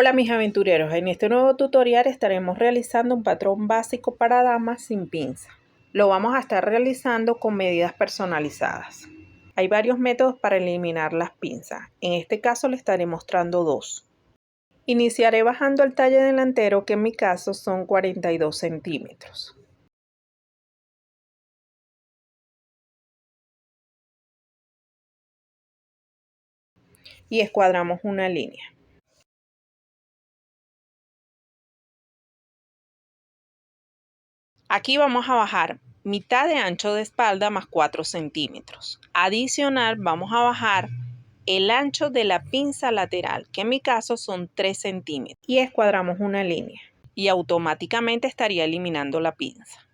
Hola mis aventureros, en este nuevo tutorial estaremos realizando un patrón básico para damas sin pinza. Lo vamos a estar realizando con medidas personalizadas. Hay varios métodos para eliminar las pinzas. En este caso les estaré mostrando dos. Iniciaré bajando el talle delantero, que en mi caso son 42 centímetros. Y escuadramos una línea. Aquí vamos a bajar mitad de ancho de espalda más 4 centímetros. Adicional, vamos a bajar el ancho de la pinza lateral, que en mi caso son 3 centímetros. Y escuadramos una línea. Y automáticamente estaría eliminando la pinza.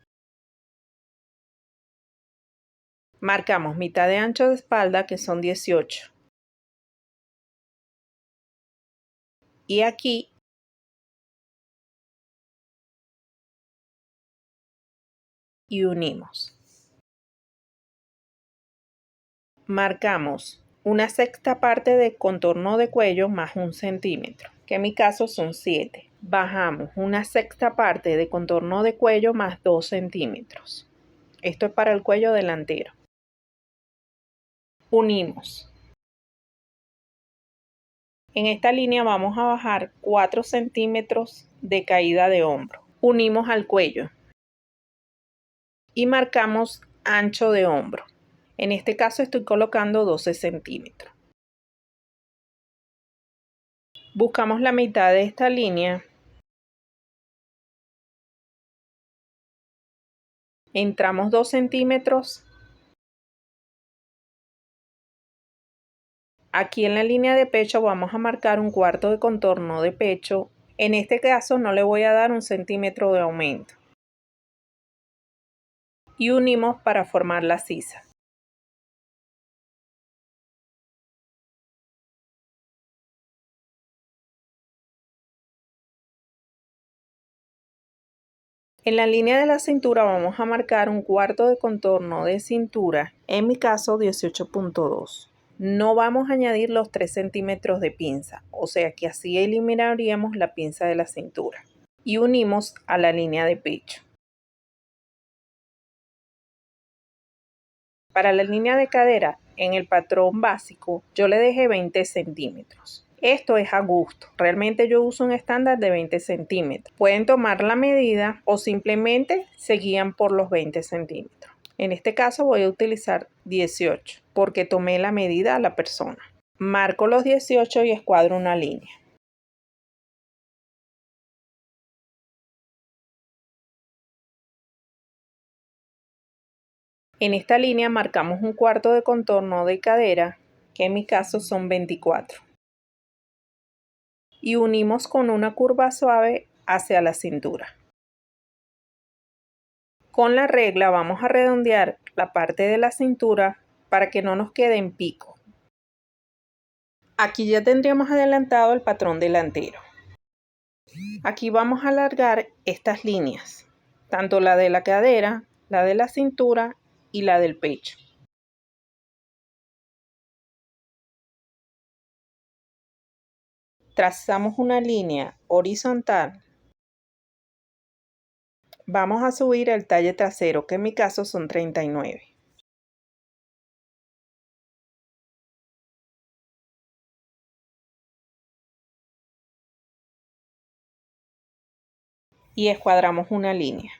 Marcamos mitad de ancho de espalda, que son 18. Y aquí y unimos. Marcamos una sexta parte de contorno de cuello más 1 centímetro, que en mi caso son 7. Bajamos una sexta parte de contorno de cuello más 2 centímetros. Esto es para el cuello delantero. Unimos. En esta línea vamos a bajar 4 centímetros de caída de hombro. Unimos al cuello y marcamos ancho de hombro. En este caso estoy colocando 12 centímetros. Buscamos la mitad de esta línea. Entramos 2 centímetros. Aquí en la línea de pecho vamos a marcar un cuarto de contorno de pecho. En este caso no le voy a dar 1 centímetro de aumento. Y unimos para formar la sisa. En la línea de la cintura vamos a marcar un cuarto de contorno de cintura, en mi caso 18.2. No vamos a añadir los 3 centímetros de pinza, o sea que así eliminaríamos la pinza de la cintura. Y unimos a la línea de pecho. Para la línea de cadera, en el patrón básico, yo le dejé 20 centímetros. Esto es a gusto. Realmente yo uso un estándar de 20 centímetros. Pueden tomar la medida o simplemente se guían por los 20 centímetros. En este caso voy a utilizar 18 porque tomé la medida a la persona. Marco los 18 y escuadro una línea. En esta línea marcamos un cuarto de contorno de cadera, que en mi caso son 24. Y unimos con una curva suave hacia la cintura. Con la regla vamos a redondear la parte de la cintura para que no nos quede en pico. Aquí ya tendríamos adelantado el patrón delantero. Aquí vamos a alargar estas líneas, tanto la de la cadera, la de la cintura y la del pecho. Trazamos una línea horizontal. Vamos a subir el talle trasero, que en mi caso son 39. Y escuadramos una línea.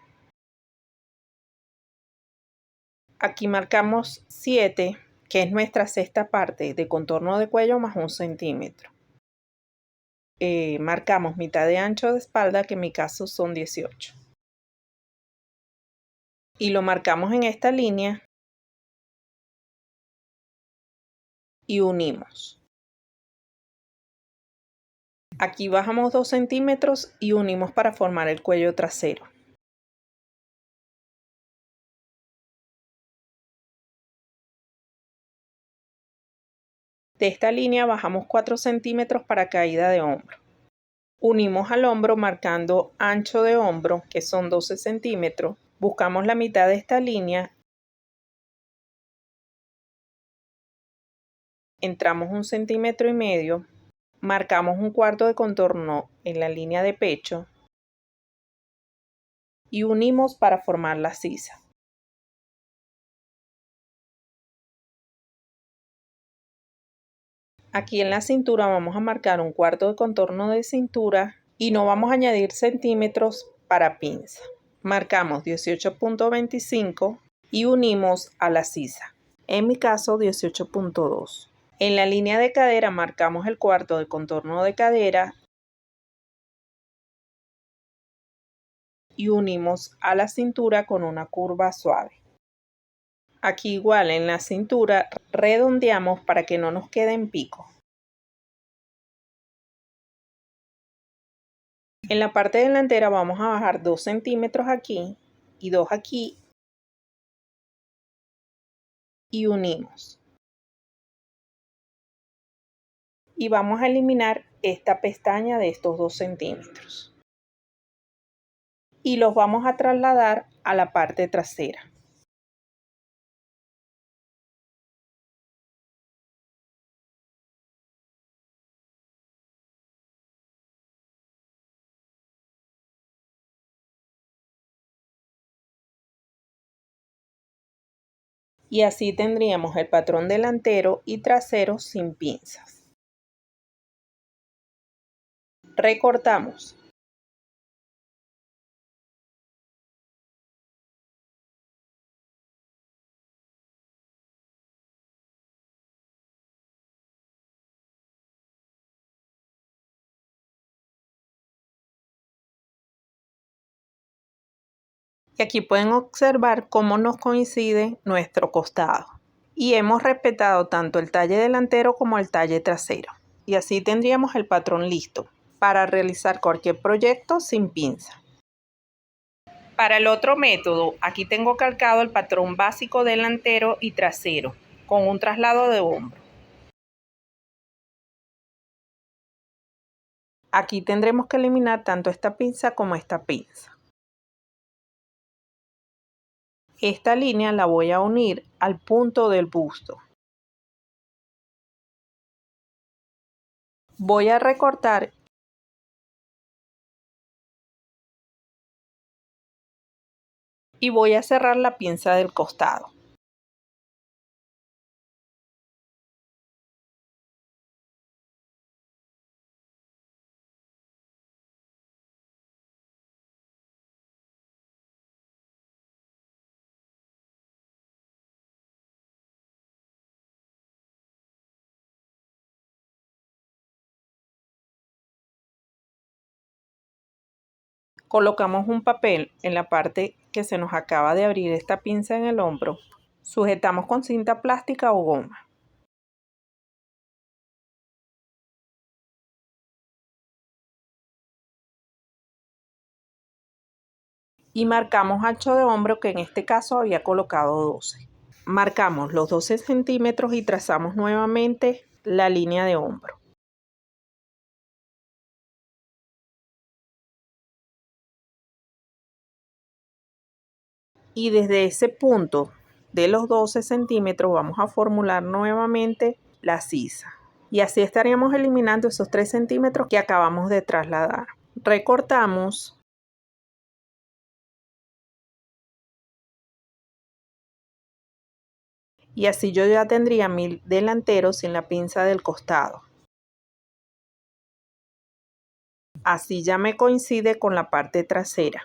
Aquí marcamos 7, que es nuestra sexta parte de contorno de cuello más 1 centímetro. Marcamos mitad de ancho de espalda, que en mi caso son 18. Y lo marcamos en esta línea y unimos. Aquí bajamos 2 centímetros y unimos para formar el cuello trasero. De esta línea bajamos 4 centímetros para caída de hombro. Unimos al hombro marcando ancho de hombro, que son 12 centímetros. Buscamos la mitad de esta línea. Entramos 1,5 centímetros Marcamos un cuarto de contorno en la línea de pecho y unimos para formar la sisa. Aquí en la cintura vamos a marcar un cuarto de contorno de cintura y no vamos a añadir centímetros para pinza. Marcamos 18.25 y unimos a la sisa. En mi caso 18.2. En la línea de cadera marcamos el cuarto de contorno de cadera y unimos a la cintura con una curva suave. Aquí igual en la cintura redondeamos para que no nos quede en pico. En la parte delantera vamos a bajar 2 centímetros aquí y 2 aquí y unimos. Y vamos a eliminar esta pestaña de estos 2 centímetros. Y los vamos a trasladar a la parte trasera. Y así tendríamos el patrón delantero y trasero sin pinzas. Recortamos. Y aquí pueden observar cómo nos coincide nuestro costado. Y hemos respetado tanto el talle delantero como el talle trasero. Y así tendríamos el patrón listo para realizar cualquier proyecto sin pinza. Para el otro método, aquí tengo calcado el patrón básico delantero y trasero con un traslado de hombro. Aquí tendremos que eliminar tanto esta pinza como esta pinza. Esta línea la voy a unir al punto del busto. Voy a recortar y voy a cerrar la pinza del costado. Colocamos un papel en la parte que se nos acaba de abrir esta pinza en el hombro. Sujetamos con cinta plástica o goma. Y marcamos ancho de hombro, que en este caso había colocado 12. Marcamos los 12 centímetros y trazamos nuevamente la línea de hombro. Y desde ese punto de los 12 centímetros vamos a formular nuevamente la sisa. Y así estaríamos eliminando esos 3 centímetros que acabamos de trasladar. Recortamos. Y así yo ya tendría mi delantero sin la pinza del costado. Así ya me coincide con la parte trasera.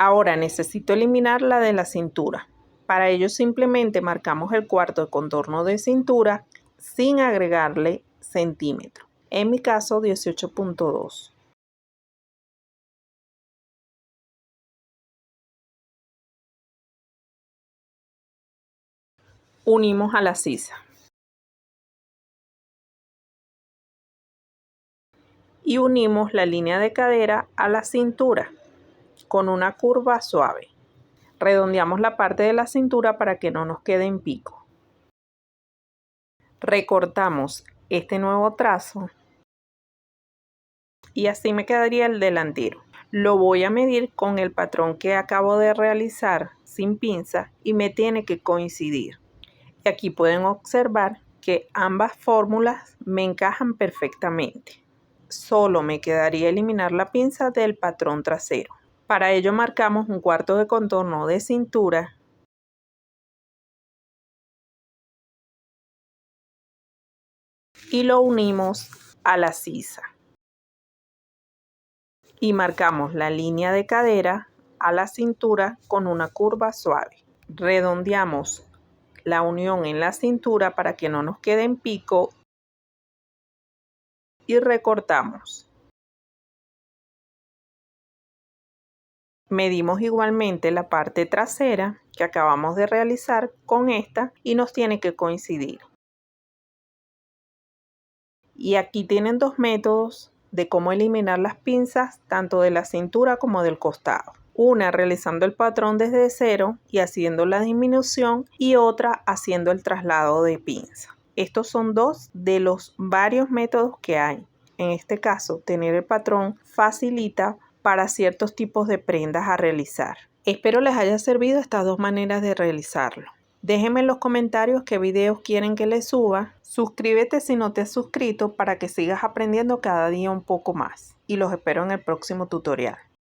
Ahora necesito eliminar la de la cintura. Para ello simplemente marcamos el cuarto de contorno de cintura sin agregarle centímetro. En mi caso 18.2. Unimos a la sisa. Y unimos la línea de cadera a la cintura con una curva suave. Redondeamos la parte de la cintura para que no nos quede en pico. Recortamos este nuevo trazo y así me quedaría el delantero. Lo voy a medir con el patrón que acabo de realizar sin pinza y me tiene que coincidir. Y aquí pueden observar que ambas fórmulas me encajan perfectamente. Solo me quedaría eliminar la pinza del patrón trasero. Para ello marcamos un cuarto de contorno de cintura y lo unimos a la sisa. Y marcamos la línea de cadera a la cintura con una curva suave. Redondeamos la unión en la cintura para que no nos quede en pico y recortamos. Medimos igualmente la parte trasera que acabamos de realizar con esta y nos tiene que coincidir. Y aquí tienen dos métodos de cómo eliminar las pinzas tanto de la cintura como del costado. Una realizando el patrón desde cero y haciendo la disminución y otra haciendo el traslado de pinza. Estos son dos de los varios métodos que hay. En este caso, tener el patrón facilita para ciertos tipos de prendas a realizar. Espero les haya servido estas dos maneras de realizarlo. Déjenme en los comentarios qué videos quieren que les suba. Suscríbete si no te has suscrito para que sigas aprendiendo cada día un poco más. Y los espero en el próximo tutorial.